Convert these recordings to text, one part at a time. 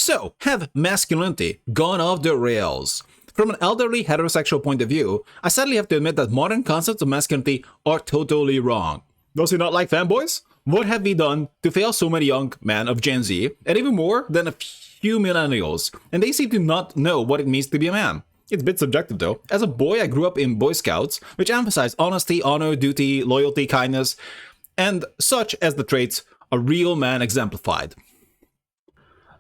So, have masculinity gone off the rails? From an elderly heterosexual point of view, I sadly have to admit that modern concepts of masculinity are totally wrong. Does he not like fanboys? What have we done to fail so many young men of Gen Z, and even more than a few millennials, and they seem to not know what it means to be a man? It's a bit subjective though. As a boy, I grew up in Boy Scouts, which emphasized honesty, honor, duty, loyalty, kindness, and such as the traits a real man exemplified.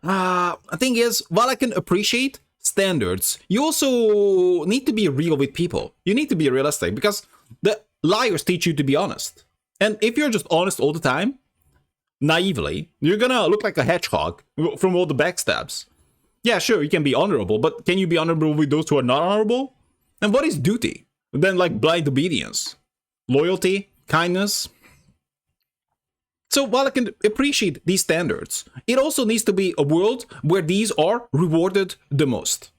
The thing is, while I can appreciate standards, you also need to be real with people. You need to be realistic because the liars teach you to be honest. And if you're just honest all the time, naively, you're gonna look like a hedgehog from all the backstabs. Yeah, sure, you can be honorable, but can you be honorable with those who are not honorable? And what is duty? Then like blind obedience, loyalty, kindness. So while I can appreciate these standards, it also needs to be a world where these are rewarded the most.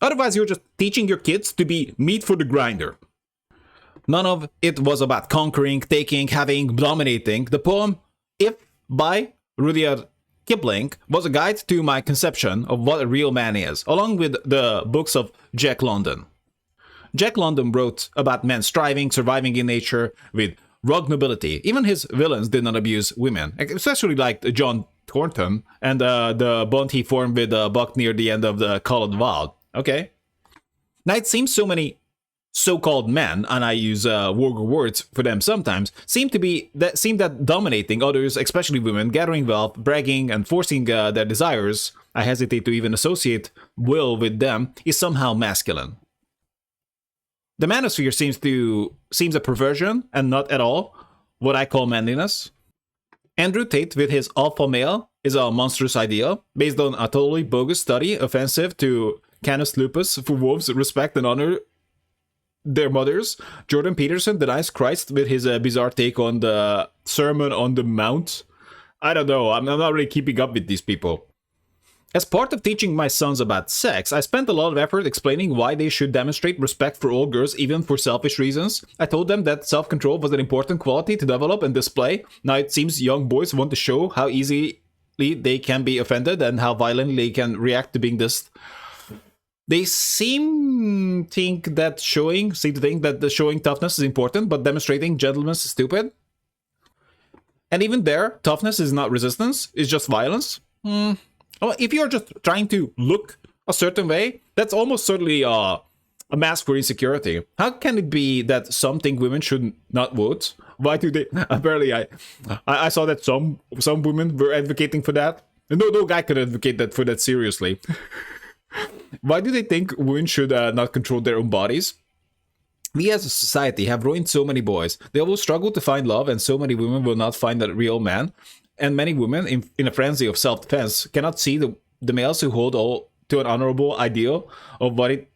Otherwise, you're just teaching your kids to be meat for the grinder. None of it was about conquering, taking, having, dominating. The poem If by Rudyard Kipling was a guide to my conception of what a real man is, along with the books of Jack London. Jack London wrote about men striving, surviving in nature with rugged nobility. Even his villains did not abuse women, especially like John Thornton and the bond he formed with Buck near the end of the Call of the Wild. Okay. Now it seems so many so-called men, and I use vulgar words for them sometimes, seem that dominating others, especially women, gathering wealth, bragging, and forcing their desires, I hesitate to even associate will with them, is somehow masculine. The manosphere seems a perversion and not at all what I call manliness. Andrew Tate with his alpha male is a monstrous idea based on a totally bogus study offensive to Canis Lupus, who wolves respect and honor their mothers. Jordan Peterson denies Christ with his bizarre take on the Sermon on the Mount. I don't know, I'm not really keeping up with these people. As part of teaching my sons about sex, I spent a lot of effort explaining why they should demonstrate respect for all girls, even for selfish reasons. I told them that self-control was an important quality to develop and display. Now it seems young boys want to show how easily they can be offended and how violently they can react to being dissed. They seem to think that showing toughness is important, but demonstrating gentleness is stupid. And even there, toughness is not resistance, it's just violence. Well, if you're just trying to look a certain way, that's almost certainly a mask for insecurity. How can it be that some think women should not vote? Why do they? Apparently, I saw that some women were advocating for that. No guy could advocate for that seriously. Why do they think women should not control their own bodies? We as a society have ruined so many boys. They will struggle to find love, and so many women will not find a real man. And many women, in a frenzy of self-defense, cannot see the males who hold to an honorable ideal of what it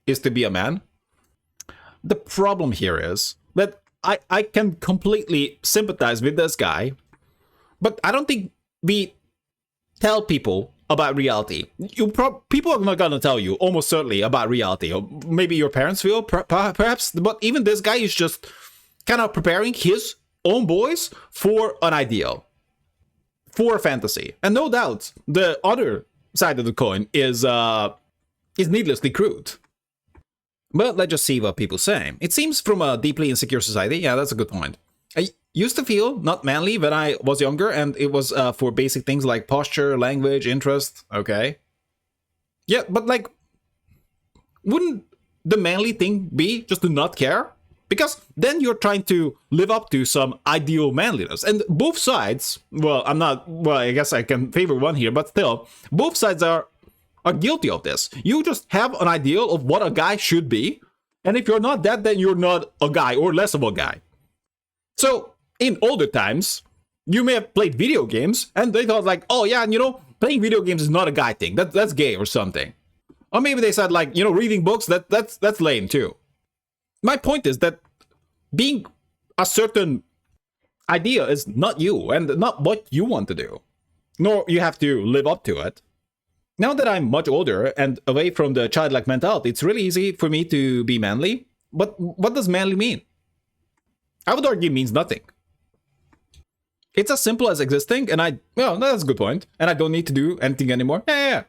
is to be a man. The problem here is that I can completely sympathize with this guy, but I don't think we tell people about reality. People are not going to tell you, almost certainly, about reality. Or maybe your parents will, perhaps, but even this guy is just kind of preparing his own boys for an ideal. For a fantasy. And no doubt, the other side of the coin is needlessly crude. But let's just see what people say. It seems from a deeply insecure society, yeah, that's a good point. I used to feel not manly when I was younger, and it was for basic things like posture, language, interest, okay? Yeah, but like, wouldn't the manly thing be just to not care? Because then you're trying to live up to some ideal manliness. And both sides, I guess I can favor one here, but still, both sides are guilty of this. You just have an ideal of what a guy should be. And if you're not that, then you're not a guy or less of a guy. So, in older times, you may have played video games and they thought like, oh yeah, playing video games is not a guy thing. That's gay or something. Or maybe they said like, reading books, that's lame too. My point is that being a certain idea is not you and not what you want to do, nor you have to live up to it. Now that I'm much older and away from the childlike mentality, it's really easy for me to be manly. But what does manly mean? I would argue it means nothing. It's as simple as existing, and well, that's a good point. And I don't need to do anything anymore. Yeah.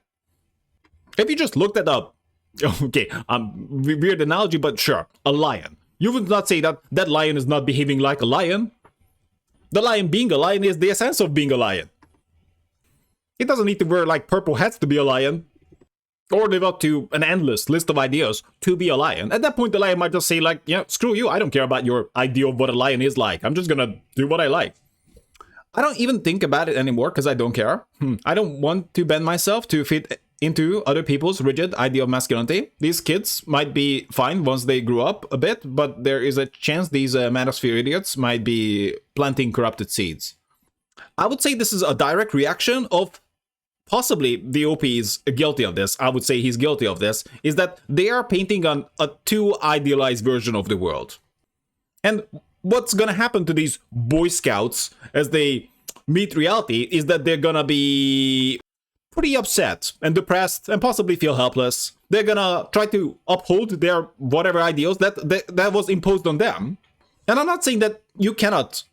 If you just looked at okay, weird analogy, but sure, a lion. You would not say that that lion is not behaving like a lion. The lion being a lion is the essence of being a lion. It doesn't need to wear like purple hats to be a lion, or live up to an endless list of ideas to be a lion. At that point, the lion might just say like, yeah, screw you, I don't care about your idea of what a lion is like. I'm just gonna do what I like. I don't even think about it anymore because I don't care. I don't want to bend myself to fit into other people's rigid idea of masculinity. These kids might be fine once they grew up a bit, but there is a chance these manosphere idiots might be planting corrupted seeds. I would say this is a direct reaction of possibly the OP is guilty of this. I would say he's guilty of this, is that they are painting on a too idealized version of the world. And what's gonna happen to these Boy Scouts as they meet reality is that they're gonna be pretty upset and depressed and possibly feel helpless. They're gonna try to uphold their whatever ideals that was imposed on them. And I'm not saying that you cannot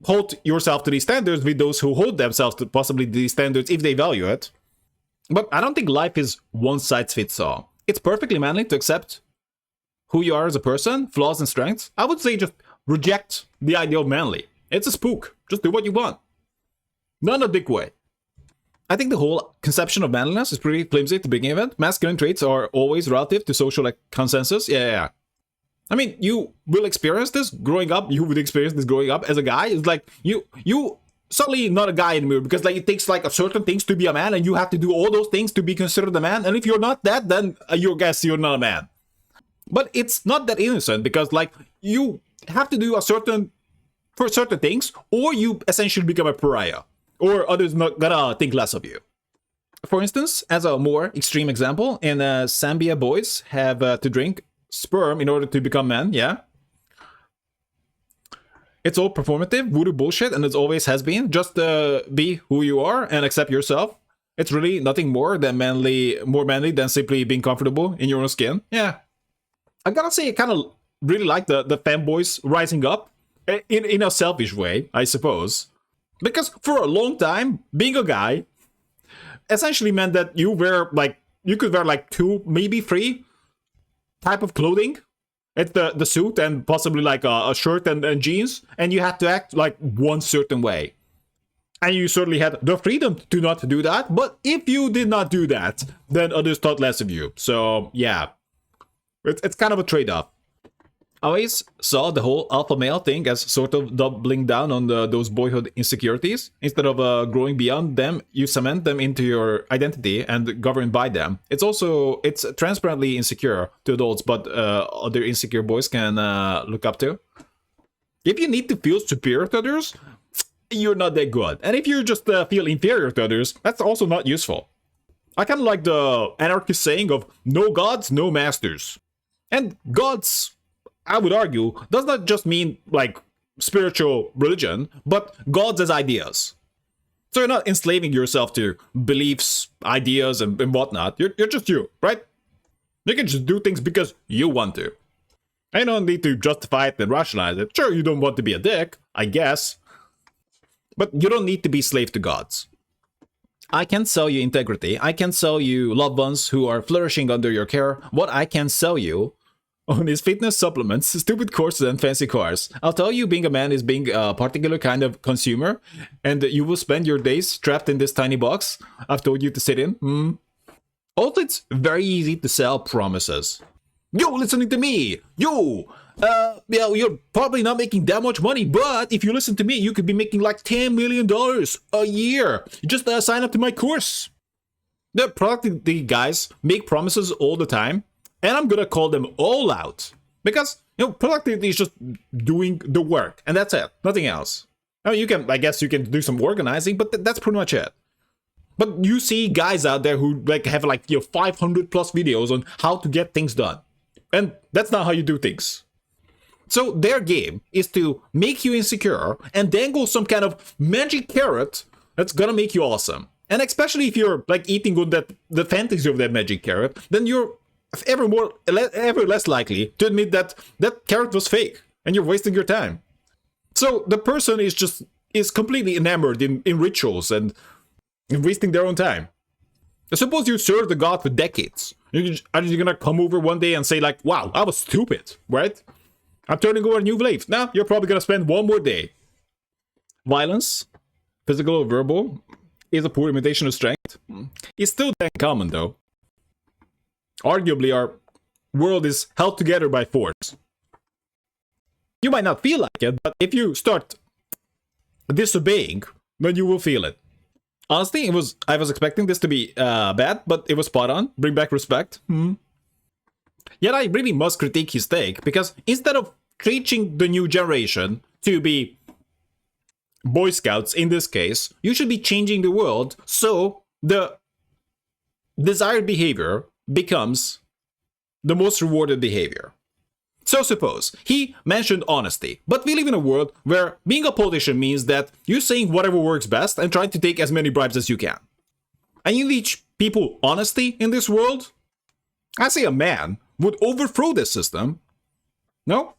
hold yourself to these standards with those who hold themselves to possibly these standards if they value it. But I don't think life is one size fits all. It's perfectly manly to accept who you are as a person, flaws and strengths. I would say just reject the idea of manly. It's a spook. Just do what you want. Not in a dick way. I think the whole conception of manliness is pretty flimsy to begin with. Masculine traits are always relative to social consensus. Yeah. I mean, you will experience this growing up. You would experience this growing up as a guy. It's like you suddenly not a guy anymore because like it takes like a certain things to be a man, and you have to do all those things to be considered a man. And if you're not that, then you're not a man. But it's not that innocent because like you have to do certain things, or you essentially become a pariah, or others not gonna think less of you. For instance, as a more extreme example, in Zambia, boys have to drink sperm in order to become men. Yeah, it's all performative voodoo bullshit, and it always has been. Just be who you are and accept yourself. It's really nothing more manly than simply being comfortable in your own skin. Yeah, I gotta say, I kind of really like the fanboys rising up in a selfish way, I suppose. Because for a long time, being a guy essentially meant that you could wear like 2, maybe 3 type of clothing. It's the suit and possibly like a shirt and jeans, and you had to act like one certain way. And you certainly had the freedom to not do that, but if you did not do that, then others thought less of you. So yeah, it's kind of a trade-off. I always saw the whole alpha male thing as sort of doubling down on those boyhood insecurities. Instead of growing beyond them, you cement them into your identity and govern by them. It's transparently insecure to adults, but other insecure boys can look up to. If you need to feel superior to others, you're not that good. And if you just feel inferior to others, that's also not useful. I kind of like the anarchist saying of no gods, no masters. And gods, I would argue, does not just mean like spiritual religion, but gods as ideas. So you're not enslaving yourself to beliefs, ideas, and whatnot. You're just you, right? You can just do things because you want to. And you don't need to justify it and rationalize it. Sure, you don't want to be a dick, I guess. But you don't need to be slave to gods. I can sell you integrity. I can sell you loved ones who are flourishing under your care. What I can sell you on is fitness supplements, stupid courses, and fancy cars. I'll tell you, being a man is being a particular kind of consumer, and you will spend your days trapped in this tiny box I've told you to sit in. Also, it's very easy to sell promises. Yo, listening to me! Yo! You're probably not making that much money, but if you listen to me, you could be making like $10 million a year. Just sign up to my course. The productivity guys make promises all the time, and I'm gonna call them all out. Because, productivity is just doing the work, and that's it. Nothing else. I guess you can do some organizing, but that's pretty much it. But you see guys out there who have 500 plus videos on how to get things done. And that's not how you do things. So their game is to make you insecure and dangle some kind of magic carrot that's gonna make you awesome. And especially if you're eating on the fantasy of that magic carrot, then you're ever less likely to admit that that carrot was fake and you're wasting your time. So the person is just is completely enamored in rituals and wasting their own time. Suppose you serve the god for decades. Are you gonna come over one day and say like, wow, I was stupid, right? I'm turning over a new leaf. Now, you're probably gonna spend one more day. Violence, physical or verbal, is a poor imitation of strength. It's still that common though. Arguably, our world is held together by force. You might not feel like it, but if you start disobeying, then you will feel it. Honestly, I was expecting this to be bad, but it was spot on. Bring back respect. Yet I really must critique his take, because instead of teaching the new generation to be Boy Scouts in this case, you should be changing the world so the desired behavior becomes the most rewarded behavior. So suppose he mentioned honesty, but we live in a world where being a politician means that you're saying whatever works best and trying to take as many bribes as you can. And you teach people honesty in this world? I say a man would overthrow this system. No?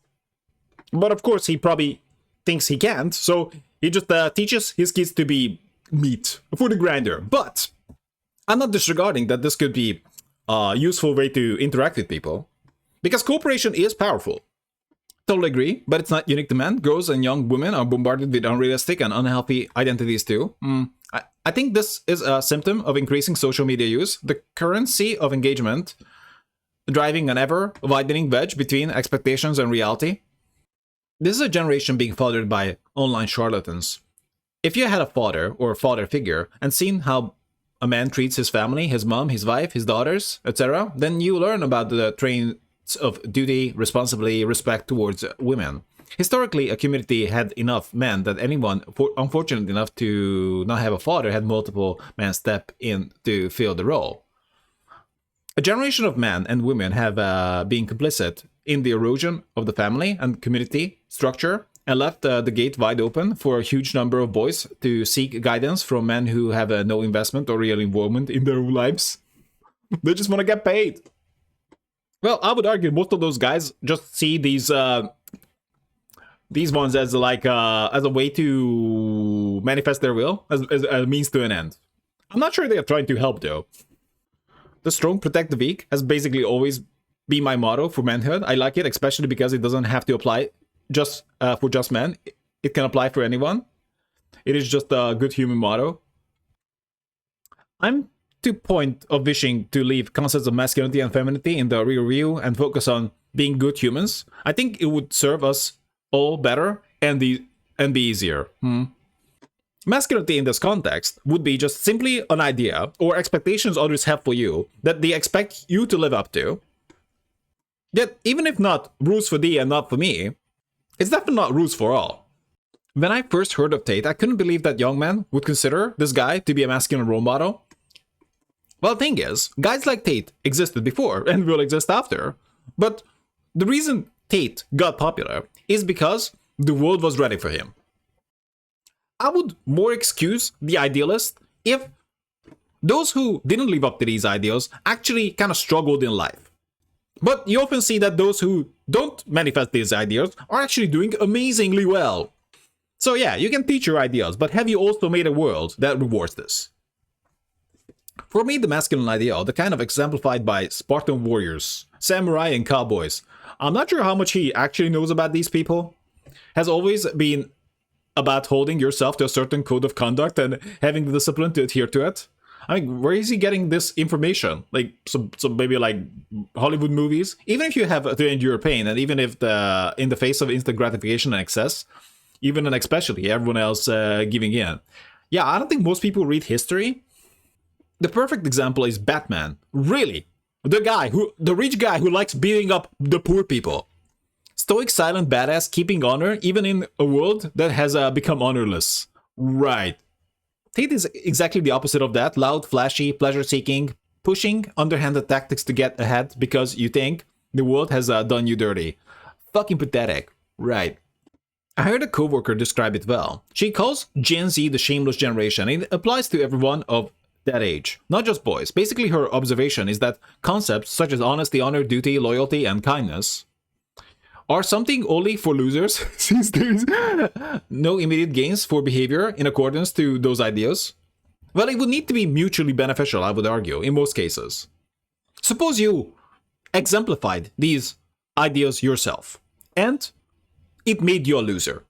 But of course he probably thinks he can't, so he just teaches his kids to be meat for the grinder. But I'm not disregarding that this could be a useful way to interact with people. Because cooperation is powerful. Totally agree, but it's not unique to men. Girls and young women are bombarded with unrealistic and unhealthy identities too. I think this is a symptom of increasing social media use. The currency of engagement driving an ever-widening wedge between expectations and reality. This is a generation being fathered by online charlatans. If you had a father or a father figure and seen how a man treats his family, his mom, his wife, his daughters, etc., then you learn about the traits of duty, responsibility, respect towards women. Historically, a community had enough men that anyone unfortunate enough to not have a father had multiple men step in to fill the role. A generation of men and women have been complicit in the erosion of the family and community structure and left the gate wide open for a huge number of boys to seek guidance from men who have no investment or real involvement in their own lives. They just want to get paid. Well, I would argue most of those guys just see these ones as like as a way to manifest their will, as a means to an end. I'm not sure they are trying to help though. The strong protect the weak has basically always been my motto for manhood. I like it, especially because it doesn't have to apply just for just men. It can apply for anyone. It is just a good human motto. I'm to point of wishing to leave concepts of masculinity and femininity in the rear view and focus on being good humans. I think it would serve us all better and be easier. Masculinity in this context would be just simply an idea or expectations others have for you that they expect you to live up to. Yet, even if not rules for thee and not for me, it's definitely not rules for all. When I first heard of Tate, I couldn't believe that young men would consider this guy to be a masculine role model. Well, the thing is, guys like Tate existed before and will exist after. But the reason Tate got popular is because the world was ready for him. I would more excuse the idealist if those who didn't live up to these ideals actually kind of struggled in life. But you often see that those who don't manifest these ideals are actually doing amazingly well. So yeah, you can teach your ideals, but have you also made a world that rewards this? For me, the masculine ideal, the kind of exemplified by Spartan warriors, samurai and cowboys, I'm not sure how much he actually knows about these people, has always been about holding yourself to a certain code of conduct and having the discipline to adhere to it. I mean, where is he getting this information? Like, some maybe like Hollywood movies? Even if you have to endure pain, and even if in the face of instant gratification and excess, even and especially everyone else giving in. Yeah, I don't think most people read history. The perfect example is Batman. Really. The rich guy who likes beating up the poor people. Stoic, silent, badass, keeping honor, even in a world that has become honorless. Right. Tate is exactly the opposite of that. Loud, flashy, pleasure-seeking, pushing underhanded tactics to get ahead because you think the world has done you dirty. Fucking pathetic. Right. I heard a coworker describe it well. She calls Gen Z the shameless generation, and it applies to everyone of that age, not just boys. Basically, her observation is that concepts such as honesty, honor, duty, loyalty, and kindness are something only for losers since there's no immediate gains for behavior in accordance to those ideas? Well, it would need to be mutually beneficial, I would argue, in most cases. Suppose you exemplified these ideas yourself, and it made you a loser.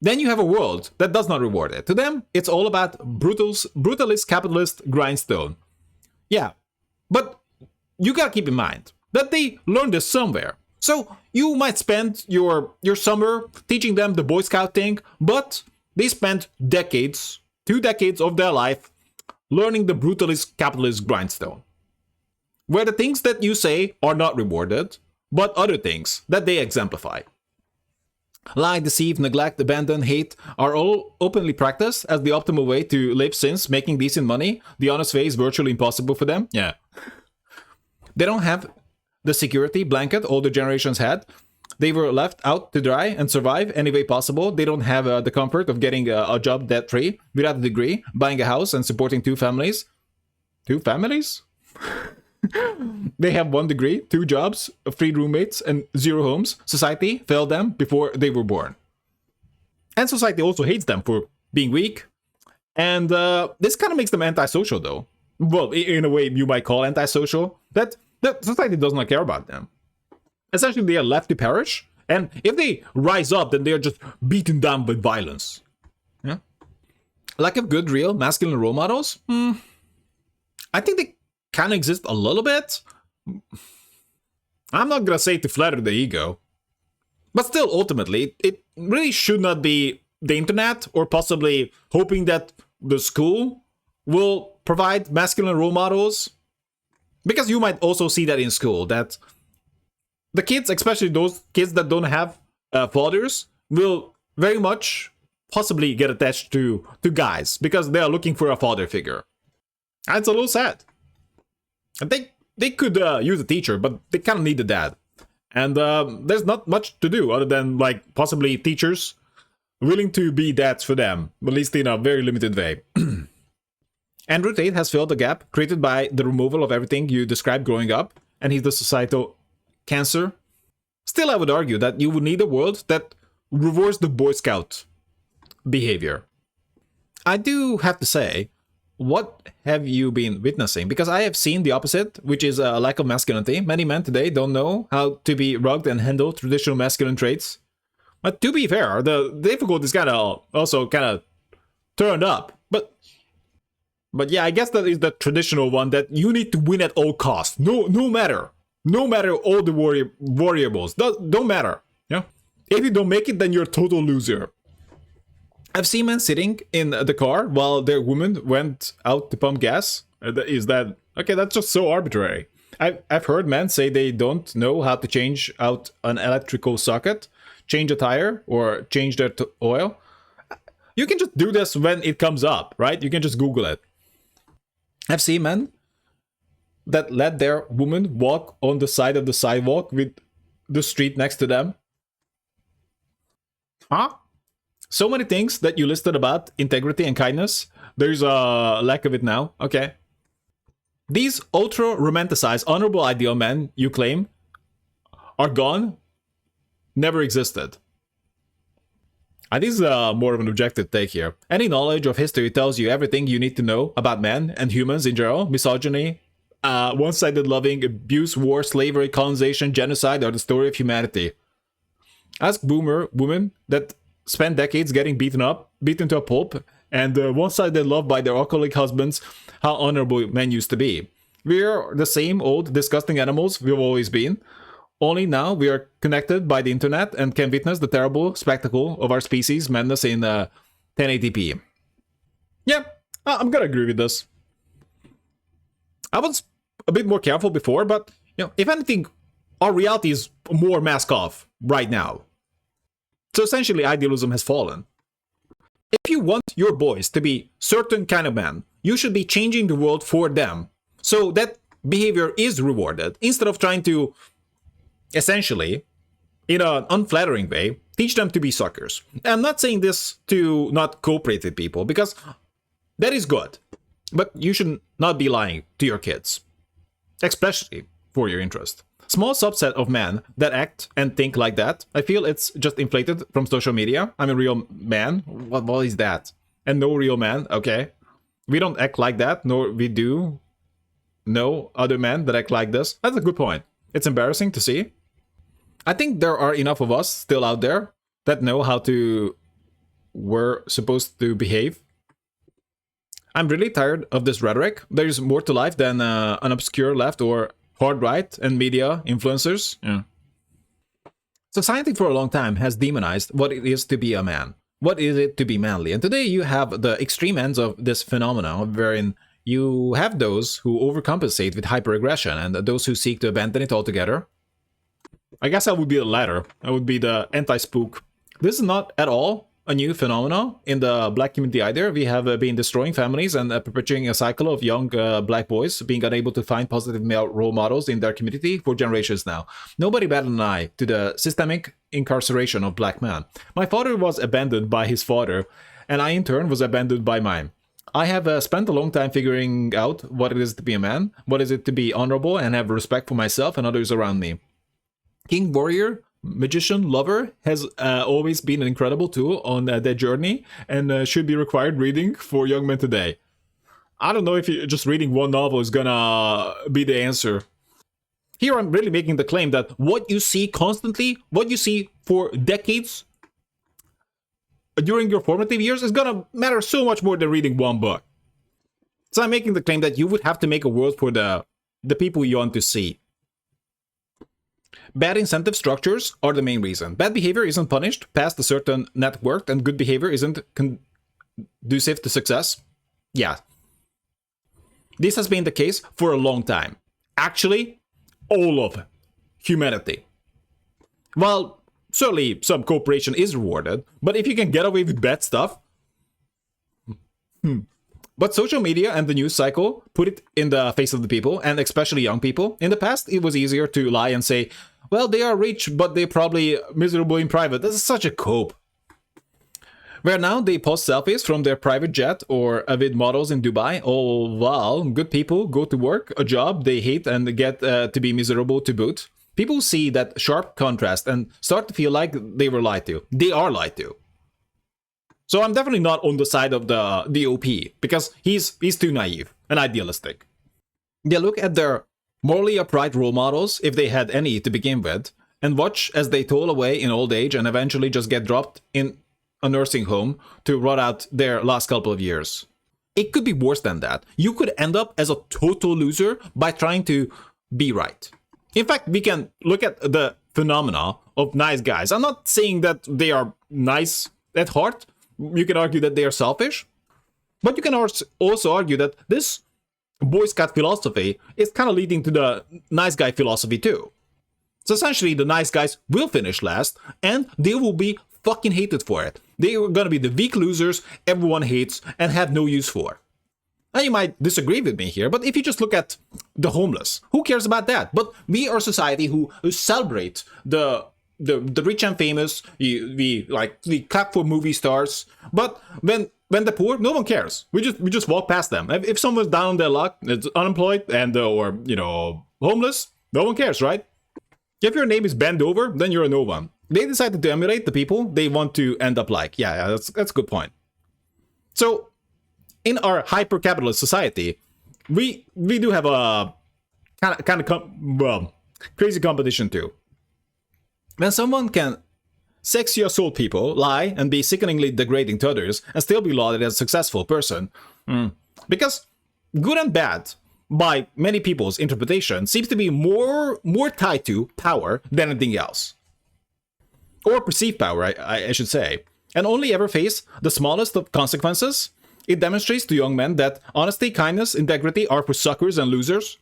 Then you have a world that does not reward it. To them, it's all about brutalist capitalist grindstone. Yeah, but you gotta keep in mind that they learned this somewhere. So you might spend your summer teaching them the Boy Scout thing, but they spent decades, 2 decades of their life learning the brutalist capitalist grindstone, where the things that you say are not rewarded, but other things that they exemplify. Lie, deceive, neglect, abandon, hate are all openly practiced as the optimal way to live since making decent money, the honest way, is virtually impossible for them. Yeah. They don't have the security blanket older generations had. They were left out to dry and survive any way possible. They don't have the comfort of getting a job debt-free, without a degree, buying a house and supporting 2 families. 2 families? They have 1 degree, 2 jobs, 3 roommates, and 0 homes. Society failed them before they were born. And society also hates them for being weak. And this kind of makes them antisocial, though. Well, in a way you might call antisocial. That society does not care about them. Essentially, they are left to perish. And if they rise up, then they are just beaten down with violence. Yeah? Lack of good, real, masculine role models? I think they kind of exist a little bit. I'm not gonna say to flatter the ego, but still, ultimately, it really should not be the internet or possibly hoping that the school will provide masculine role models, because you might also see that in school, that the kids, especially those kids that don't have fathers, will very much possibly get attached to guys because they are looking for a father figure. And it's a little sad. I think they could use a teacher, but they kind of need a dad. And there's not much to do other than, like, possibly teachers willing to be dads for them, at least in a very limited way. Andrew Tate has filled the gap created by the removal of everything you described growing up, and he's the societal cancer. Still, I would argue that you would need a world that rewards the Boy Scout behavior. I do have to say, what have you been witnessing? Because I have seen the opposite, which is a lack of masculinity. Many men today don't know how to be rugged and handle traditional masculine traits. But to be fair, the difficulty is kind of turned up. But yeah, I guess that is the traditional one, that you need to win at all costs. No matter all the variables. Don't matter. Yeah. If you don't make it, then you're a total loser. I've seen men sitting in the car while their woman went out to pump gas. Is that okay? That's just so arbitrary. I've heard men say they don't know how to change out an electrical socket, change a tire, or change their oil. You can just do this when it comes up, right? You can just Google it. I've seen men that let their woman walk on the side of the sidewalk with the street next to them. Huh? So many things that you listed about integrity and kindness. There's a lack of it now. Okay. These ultra-romanticized, honorable ideal men you claim are gone, never existed. This is more of an objective take here. Any knowledge of history tells you everything you need to know about men and humans in general. Misogyny, one-sided loving, abuse, war, slavery, colonization, genocide are the story of humanity. Ask boomer women that spent decades getting beaten to a pulp, and one-sided love by their alcoholic husbands, how honorable men used to be. We're the same old, disgusting animals we've always been. Only now we are connected by the internet and can witness the terrible spectacle of our species' madness in 1080p. Yeah, I'm gonna agree with this. I was a bit more careful before, but if anything, our reality is more mask off right now. So essentially, idealism has fallen. If you want your boys to be certain kind of men, you should be changing the world for them, so that behavior is rewarded, instead of trying to, essentially, in an unflattering way, teach them to be suckers. I'm not saying this to not cooperate with people, because that is good. But you should not be lying to your kids. Especially for your interest. Small subset of men that act and think like that, I feel it's just inflated from social media. I'm a real man. What is that? And no real man, okay. We don't act like that, nor we do know other men that act like this. That's a good point. It's embarrassing to see. I think there are enough of us still out there that know how we're supposed to behave. I'm really tired of this rhetoric. There's more to life than an obscure left or hard right and media influencers. Yeah. Society for a long time has demonized what it is to be a man. What is it to be manly? And today you have the extreme ends of this phenomenon, wherein you have those who overcompensate with hyperaggression and those who seek to abandon it altogether. I guess I would be the latter. I would be the anti-spook. This is not at all a new phenomenon in the black community either. We have been destroying families and perpetuating a cycle of young black boys being unable to find positive male role models in their community for generations now. Nobody batted an eye to the systemic incarceration of black men. My father was abandoned by his father, and I in turn was abandoned by mine. I have spent a long time figuring out what it is to be a man, what is it to be honorable and have respect for myself and others around me. King Warrior, Magician, Lover has always been an incredible tool on their journey and should be required reading for young men today. I don't know if just reading one novel is gonna be the answer. Here I'm really making the claim that what you see constantly, what you see for decades during your formative years is gonna matter so much more than reading one book. So I'm making the claim that you would have to make a world for the people you want to see. Bad incentive structures are the main reason. Bad behavior isn't punished past a certain net worth, and good behavior isn't conducive to success. Yeah. This has been the case for a long time. Actually, all of humanity. Well, certainly some cooperation is rewarded, but if you can get away with bad stuff... But social media and the news cycle put it in the face of the people, and especially young people. In the past, it was easier to lie and say, well, they are rich, but they're probably miserable in private. This is such a cope. Where now they post selfies from their private jet or with models in Dubai. Oh, wow, good people go to work, a job they hate, and get to be miserable to boot. People see that sharp contrast and start to feel like they were lied to. They are lied to. So I'm definitely not on the side of the OP, because he's too naive and idealistic. They look at their morally upright role models, if they had any to begin with, and watch as they toil away in old age and eventually just get dropped in a nursing home to rot out their last couple of years. It could be worse than that. You could end up as a total loser by trying to be right. In fact, we can look at the phenomena of nice guys. I'm not saying that they are nice at heart. You can argue that they are selfish, but you can also argue that this Boy Scout philosophy is kind of leading to the nice guy philosophy too. So essentially, the nice guys will finish last, and they will be fucking hated for it. They are gonna be the weak losers everyone hates and have no use for. Now you might disagree with me here, but if you just look at the homeless, who cares about that? But we are a society who celebrate the rich and famous. We clap for movie stars, but when the poor, no one cares. We just walk past them. If someone's down on their luck, it's unemployed and or homeless, no one cares, right? If your name is bent over, then you're a no one. They decided to emulate the people they want to end up like. Yeah, that's a good point. So in our hyper-capitalist society, we do have a crazy competition too. When someone can sexually assault people, lie, and be sickeningly degrading to others, and still be lauded as a successful person. Because good and bad, by many people's interpretation, seems to be more tied to power than anything else. Or perceived power, I should say. And only ever face the smallest of consequences. It demonstrates to young men that honesty, kindness, integrity are for suckers and losers.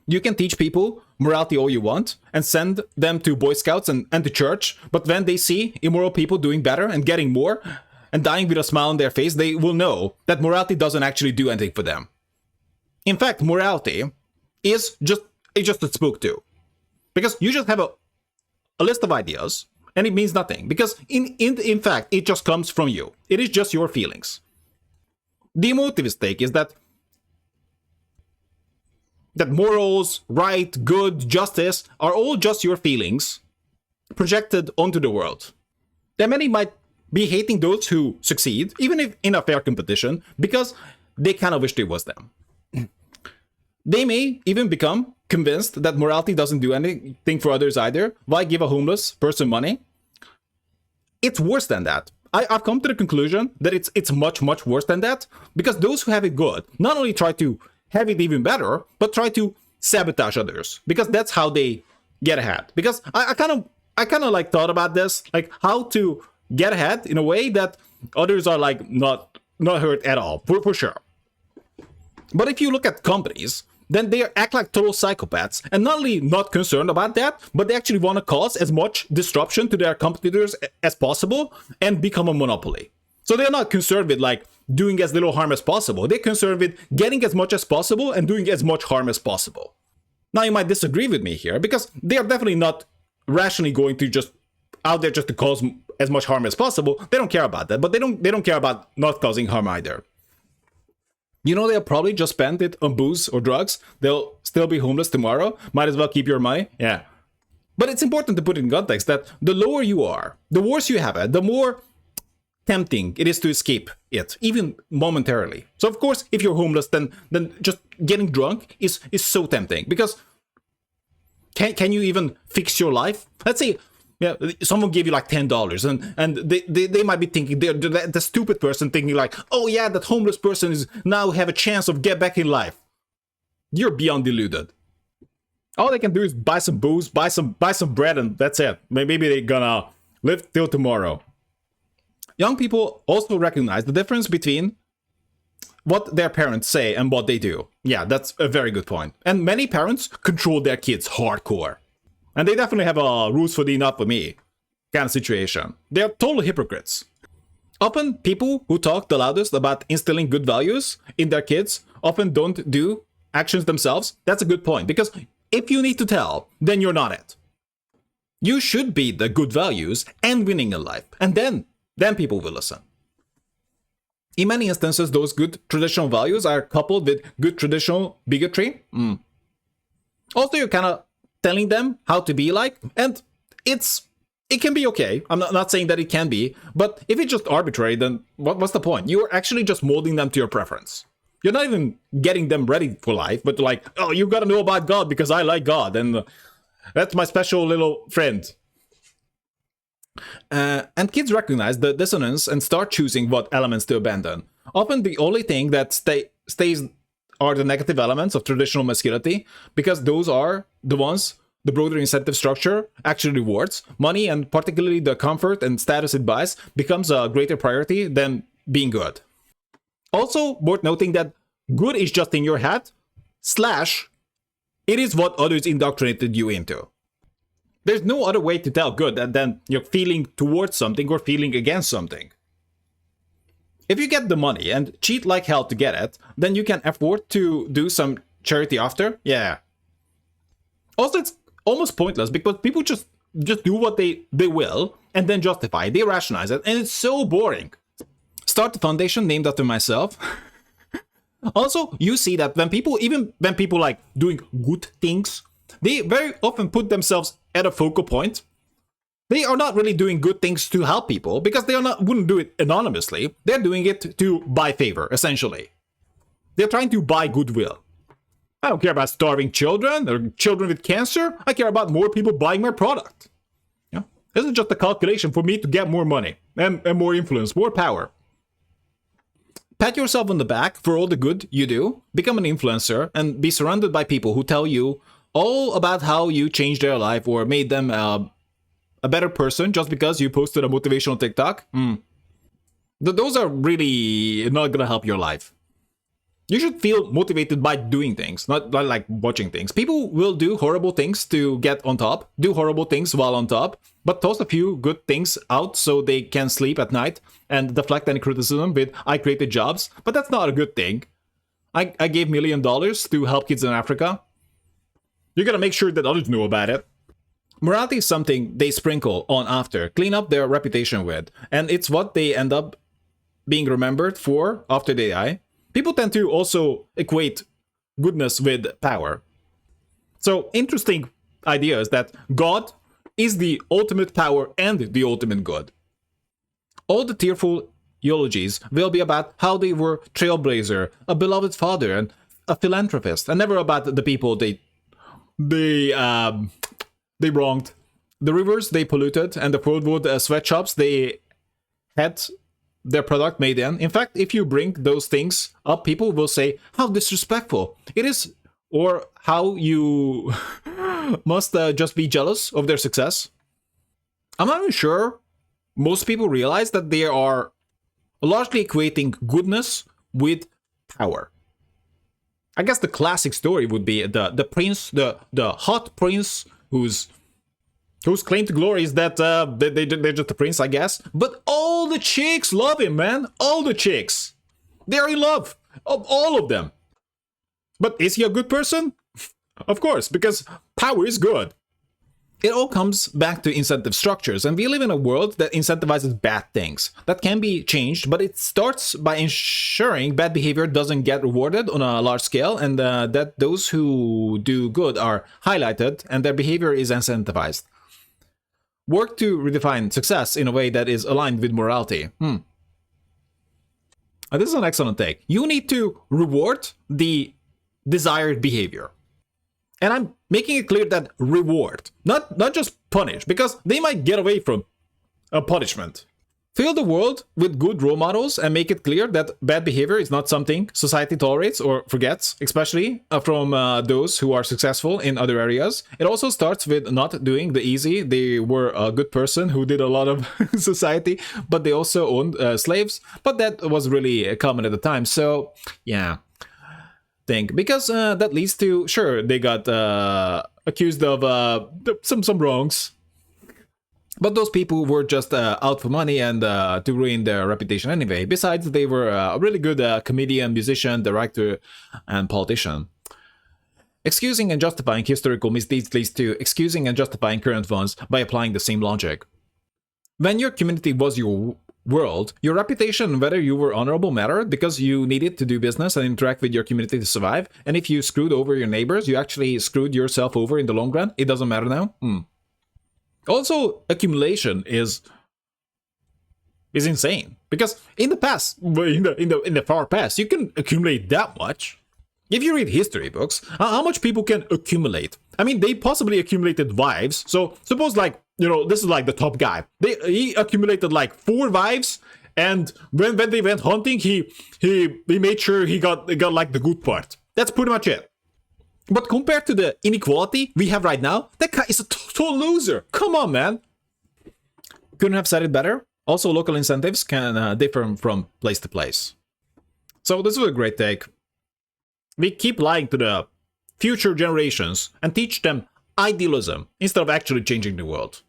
You can teach people morality all you want and send them to Boy Scouts and to church, but when they see immoral people doing better and getting more and dying with a smile on their face, they will know that morality doesn't actually do anything for them. In fact, morality is just a spook too. Because you just have a list of ideas and it means nothing. Because in fact, it just comes from you. It is just your feelings. The emotive stake is that that morals, right, good, justice are all just your feelings projected onto the world. That many might be hating those who succeed, even if in a fair competition, because they kind of wish it was them. They may even become convinced that morality doesn't do anything for others either. Why give a homeless person money? It's worse than that. I've come to the conclusion that it's much, much worse than that, because those who have it good not only try to have it even better, but try to sabotage others, because that's how they get ahead. Because I kind of like thought about this, like how to get ahead in a way that others are like not hurt at all, for sure. But if you look at companies, then they act like total psychopaths, and not only not concerned about that, but they actually want to cause as much disruption to their competitors as possible and become a monopoly. So they're not concerned with like doing as little harm as possible. They're concerned with getting as much as possible and doing as much harm as possible. Now you might disagree with me here, because they are definitely not rationally going to just out there just to cause as much harm as possible. They don't care about that, but they don't care about not causing harm either. You know, they'll probably just spend it on booze or drugs. They'll still be homeless tomorrow. Might as well keep your money. Yeah. But it's important to put in context that the lower you are, the worse you have it, the more tempting it is to escape it, even momentarily. So of course, if you're homeless, then just getting drunk is so tempting, because can you even fix your life? Let's say, yeah, someone gave you like $10, and they might be thinking, they're the stupid person thinking like, oh yeah, that homeless person is now have a chance of get back in life. You're beyond deluded. All they can do is buy some booze, buy some bread, and that's it. Maybe they're gonna live till tomorrow. Young people also recognize the difference between what their parents say and what they do. Yeah, that's a very good point. And many parents control their kids hardcore. And they definitely have a rules for thee, not for me kind of situation. They're total hypocrites. Often, people who talk the loudest about instilling good values in their kids often don't do actions themselves. That's a good point, because if you need to tell, then you're not it. You should be the good values and winning in life, and then people will listen. In many instances, those good traditional values are coupled with good traditional bigotry. Also, you're kind of telling them how to be like, and it can be okay. I'm not saying that it can be, but if it's just arbitrary, then what's the point? You're actually just molding them to your preference. You're not even getting them ready for life, but like, oh, you gotta know about God because I like God, and that's my special little friend. And kids recognize the dissonance and start choosing what elements to abandon. Often the only thing that stays are the negative elements of traditional masculinity, because those are the ones the broader incentive structure actually rewards. Money, and particularly the comfort and status it buys, becomes a greater priority than being good. Also worth noting that good is just in your head, / it is what others indoctrinated you into. There's no other way to tell good than you're feeling towards something or feeling against something. If you get the money and cheat like hell to get it, then you can afford to do some charity after. Yeah. Also, it's almost pointless because people just do what they will and then justify it. They rationalize it, and it's so boring. Start the foundation named after myself. Also, you see that when people like doing good things, they very often put themselves at a focal point. They are not really doing good things to help people because they wouldn't do it anonymously. They're doing it to buy favor, essentially. They're trying to buy goodwill. I don't care about starving children or children with cancer. I care about more people buying my product. Yeah? This is just a calculation for me to get more money and more influence, more power. Pat yourself on the back for all the good you do. Become an influencer and be surrounded by people who tell you all about how you changed their life or made them a better person just because you posted a motivational TikTok. Those are really not gonna help your life. You should feel motivated by doing things, not like watching things. People will do horrible things to get on top, do horrible things while on top, but toss a few good things out so they can sleep at night and deflect any criticism with, I created jobs. But that's not a good thing. I gave $1 million to help kids in Africa. You gotta make sure that others know about it. Morality is something they sprinkle on after, clean up their reputation with, and it's what they end up being remembered for after they die. People tend to also equate goodness with power. So interesting idea is that God is the ultimate power and the ultimate good. All the tearful eulogies will be about how they were trailblazer, a beloved father, and a philanthropist, and never about the people they wronged, the rivers they polluted, and the plywood sweatshops they had their product made in. In fact, if you bring those things up, people will say how disrespectful it is, or how you must just be jealous of their success. I'm not even sure most people realize that they are largely equating goodness with power. I guess the classic story would be the prince, the hot prince whose claim to glory is that they're just a prince, I guess. But all the chicks love him, man. All the chicks. They're in love. All of them. But is he a good person? Of course, because power is good. It all comes back to incentive structures, and we live in a world that incentivizes bad things. That can be changed, but it starts by ensuring bad behavior doesn't get rewarded on a large scale, and that those who do good are highlighted and their behavior is incentivized. Work to redefine success in a way that is aligned with morality. This is an excellent take. You need to reward the desired behavior. And I'm making it clear that reward, not just punish, because they might get away from a punishment. Fill the world with good role models and make it clear that bad behavior is not something society tolerates or forgets, especially from those who are successful in other areas. It also starts with not doing the easy. They were a good person who did a lot of society, but they also owned slaves. But that was really common at the time. So, yeah. Because that leads to, sure, they got accused of some wrongs, but those people were just out for money and to ruin their reputation anyway. Besides, they were a really good comedian, musician, director, and politician. Excusing and justifying historical misdeeds leads to excusing and justifying current ones by applying the same logic. When your community was your world, your reputation, whether you were honorable, mattered because you needed to do business and interact with your community to survive. And if you screwed over your neighbors, you actually screwed yourself over in the long run. It doesn't matter now. Also, accumulation is insane because in the past, in the far past, you can accumulate that much. If you read history books, how much people can accumulate? I mean, they possibly accumulated wives. So suppose this is like the top guy. He accumulated like 4 wives, and when they went hunting, he made sure he got like the good part. That's pretty much it. But compared to the inequality we have right now, that guy is a total loser. Come on, man. Couldn't have said it better. Also, local incentives can differ from place to place. So this was a great take. We keep lying to the future generations and teach them idealism instead of actually changing the world.